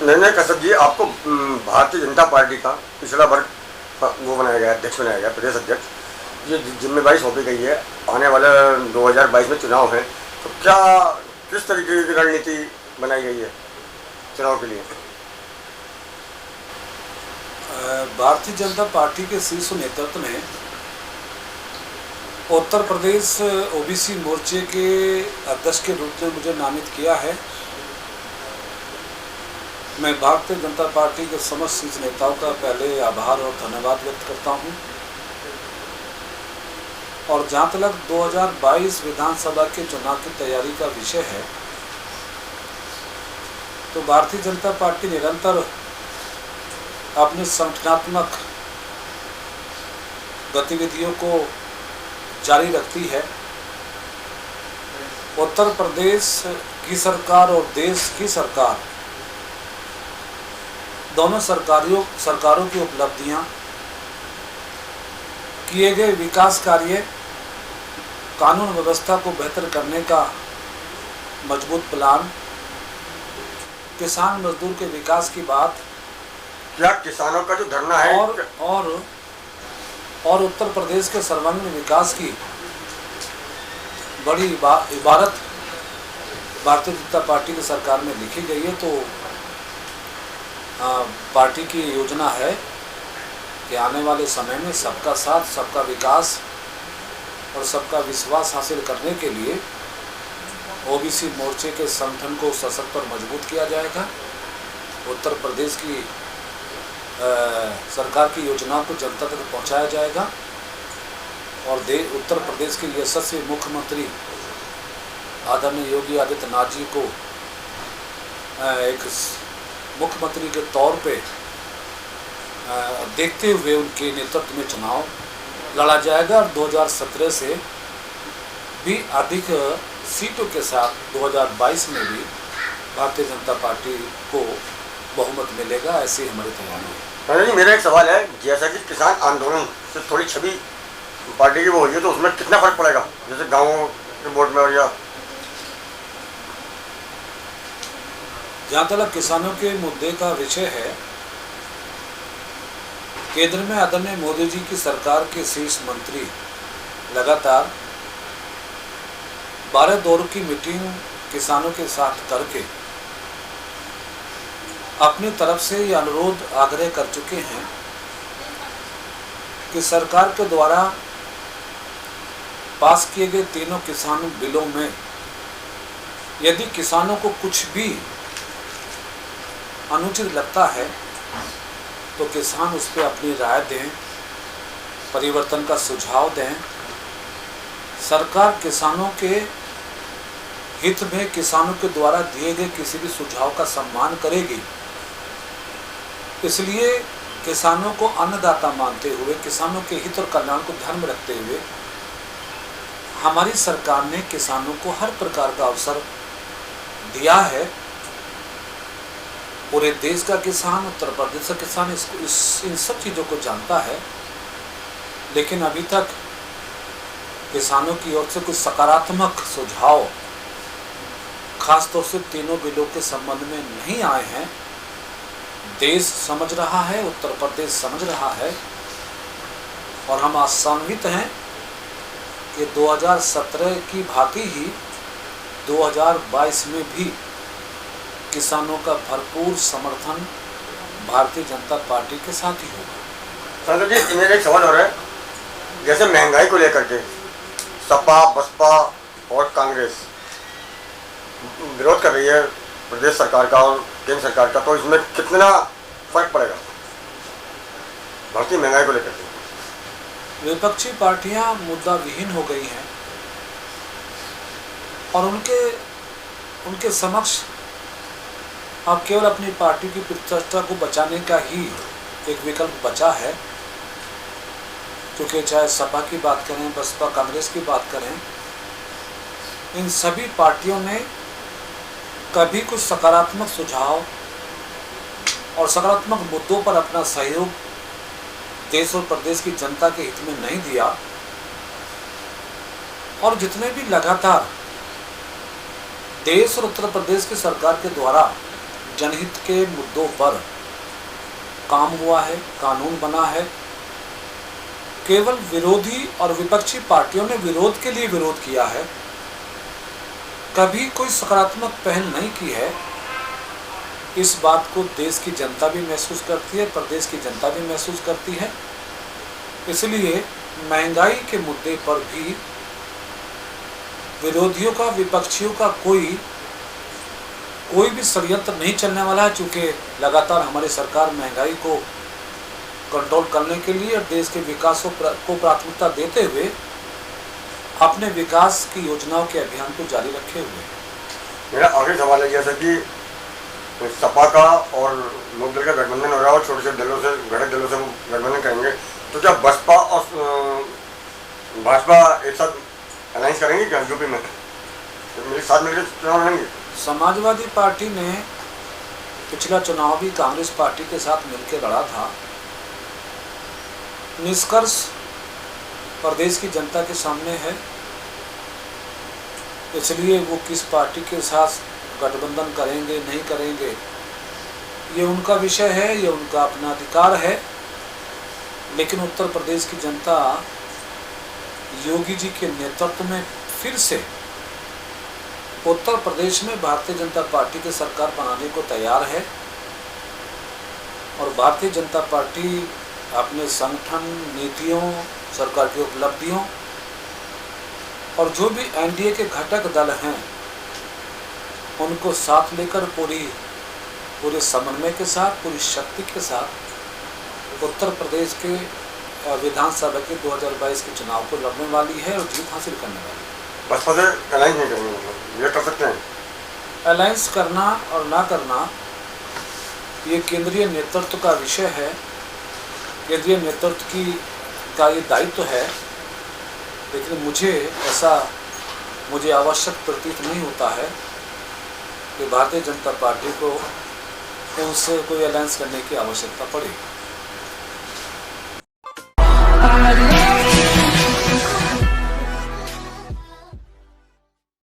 नहीं कसब जी, आपको भारतीय जनता पार्टी का पिछड़ा वर्ग वो बनाया गया, अध्यक्ष बनाया गया, प्रदेश अध्यक्ष। ये जिम्मेदारी सौंपी गई है, आने वाले 2022 में चुनाव है, तो क्या किस तरीके की रणनीति बनाई गई है चुनाव के लिए? भारतीय जनता पार्टी के शीर्ष नेतृत्व ने उत्तर प्रदेश ओबीसी मोर्चे के अध्यक्ष के रूप में मुझे नामित किया है। मैं भारतीय जनता पार्टी के समस्त शीर्ष नेताओं का पहले आभार और धन्यवाद व्यक्त करता हूं। और जहां तक 2022 विधानसभा के चुनाव की तैयारी का विषय है, तो भारतीय जनता पार्टी निरंतर अपने संगठनात्मक गतिविधियों को जारी रखती है। उत्तर प्रदेश की सरकार और देश की सरकार दोनों सरकारों की उपलब्धियां, किए गए विकास कार्य, कानून व्यवस्था को बेहतर करने का मजबूत प्लान, किसान मजदूर के विकास की बात, क्या किसानों का जो धरना है और उत्तर प्रदेश के सर्वांगीण विकास की बड़ी इबारत भारतीय जनता पार्टी की सरकार में लिखी गई है। तो पार्टी की योजना है कि आने वाले समय में सबका साथ, सबका विकास और सबका विश्वास हासिल करने के लिए ओबीसी मोर्चे के संगठन को सशक्त और मजबूत किया जाएगा। उत्तर प्रदेश की सरकार की योजनाओं को जनता तक पहुंचाया जाएगा और उत्तर प्रदेश के यशस्वी मुख्यमंत्री आदरणीय योगी आदित्यनाथ जी को एक मुख्यमंत्री के तौर पे देखते हुए उनके नेतृत्व में चुनाव लड़ा जाएगा और 2017 से भी अधिक सीटों के साथ 2022 में भी भारतीय जनता पार्टी को बहुमत मिलेगा। ऐसी हमारी तैयारी है। राजा जी, मेरा एक सवाल है, जैसा कि किसान आंदोलन से थोड़ी छवि पार्टी की वो हुई है, तो उसमें कितना फर्क पड़ेगा, जैसे गाँवों के वोट में? और या जहाँ तक किसानों के मुद्दे का विषय है, केंद्र में आदरणीय मोदी जी की सरकार के शीर्ष मंत्री लगातार 12 दौर की मीटिंग किसानों के साथ करके अपनी तरफ से ये अनुरोध आग्रह कर चुके हैं कि सरकार के द्वारा पास किए गए तीनों किसान बिलों में यदि किसानों को कुछ भी अनुचित लगता है तो किसान उस पर अपनी राय दें, परिवर्तन का सुझाव दें। सरकार किसानों के हित में किसानों के द्वारा दिए गए किसी भी सुझाव का सम्मान करेगी। इसलिए किसानों को अन्नदाता मानते हुए, किसानों के हित और कल्याण को ध्यान में रखते हुए हमारी सरकार ने किसानों को हर प्रकार का अवसर दिया है। पूरे देश का किसान, उत्तर प्रदेश का किसान इन सब चीज़ों को जानता है, लेकिन अभी तक किसानों की ओर से कुछ सकारात्मक सुझाव खासतौर से तीनों बिलों के संबंध में नहीं आए हैं। देश समझ रहा है, उत्तर प्रदेश समझ रहा है और हम आशान्वित हैं कि 2017 की भांति ही 2022 में भी किसानों का भरपूर समर्थन भारतीय जनता पार्टी के साथ ही होगा। संजय जी, मेरा एक सवाल हो रहा है, जैसे महंगाई को लेकर के सपा, बसपा और कांग्रेस विरोध कर रही है प्रदेश सरकार का और केंद्र सरकार का, तो इसमें कितना फर्क पड़ेगा बढ़ती महंगाई को लेकर के? विपक्षी पार्टियां मुद्दा विहीन हो गई हैं और उनके समक्ष अब केवल अपनी पार्टी की प्रतिष्ठा को बचाने का ही एक विकल्प बचा है। क्योंकि चाहे सपा की बात करें, बसपा, कांग्रेस की बात करें, इन सभी पार्टियों ने कभी कुछ सकारात्मक सुझाव और सकारात्मक मुद्दों पर अपना सहयोग देश और प्रदेश की जनता के हित में नहीं दिया। और जितने भी लगातार देश और उत्तर प्रदेश की सरकार के द्वारा जनहित के मुद्दों पर काम हुआ है, कानून बना है। केवल विरोधी और विपक्षी पार्टियों ने विरोध के लिए विरोध किया है, कभी कोई सकारात्मक पहल नहीं की है। इस बात को देश की जनता भी महसूस करती है, प्रदेश की जनता भी महसूस करती है। इसलिए महंगाई के मुद्दे पर भी विरोधियों का, विपक्षियों का कोई भी षड्यंत्र नहीं चलने वाला है, चूँकि लगातार हमारी सरकार महंगाई को कंट्रोल करने के लिए और देश के विकास को प्राथमिकता देते हुए अपने विकास की योजनाओं के अभियान को जारी रखे हुए। मेरा आखिरी सवाल है जैसा कि सपा का और लोक दल का गठबंधन हो रहा है और छोटे छोटे दलों से, घटक दलों से गठबंधन करेंगे, तो क्या बसपा और भाजपा एक साथ अलायंस करेंगे क्या यूपी में? तो मेरे साथ मिलकर चुनाव लड़ेंगे? समाजवादी पार्टी ने पिछला चुनाव भी कांग्रेस पार्टी के साथ मिलकर लड़ा था। निष्कर्ष प्रदेश की जनता के सामने है, इसलिए वो किस पार्टी के साथ गठबंधन करेंगे नहीं करेंगे ये उनका विषय है, ये उनका अपना अधिकार है। लेकिन उत्तर प्रदेश की जनता योगी जी के नेतृत्व में फिर से उत्तर प्रदेश में भारतीय जनता पार्टी की सरकार बनाने को तैयार है और भारतीय जनता पार्टी अपने संगठन, नीतियों, सरकार की उपलब्धियों और जो भी एनडीए के घटक दल हैं उनको साथ लेकर पूरे समन्वय के साथ, पूरी शक्ति के साथ उत्तर प्रदेश के विधानसभा के 2022 के चुनाव को लड़ने वाली है और जीत हासिल करने वाली है। बसपा से अलायंस नहीं करेंगे, मतलब ये कर सकते हैं? अलायंस करना और ना करना ये केंद्रीय नेतृत्व का विषय है, केंद्रीय नेतृत्व का ये दायित्व है। लेकिन मुझे आवश्यक प्रतीत नहीं होता है कि भारतीय जनता पार्टी को उनसे कोई अलायंस करने की आवश्यकता पड़ेगी।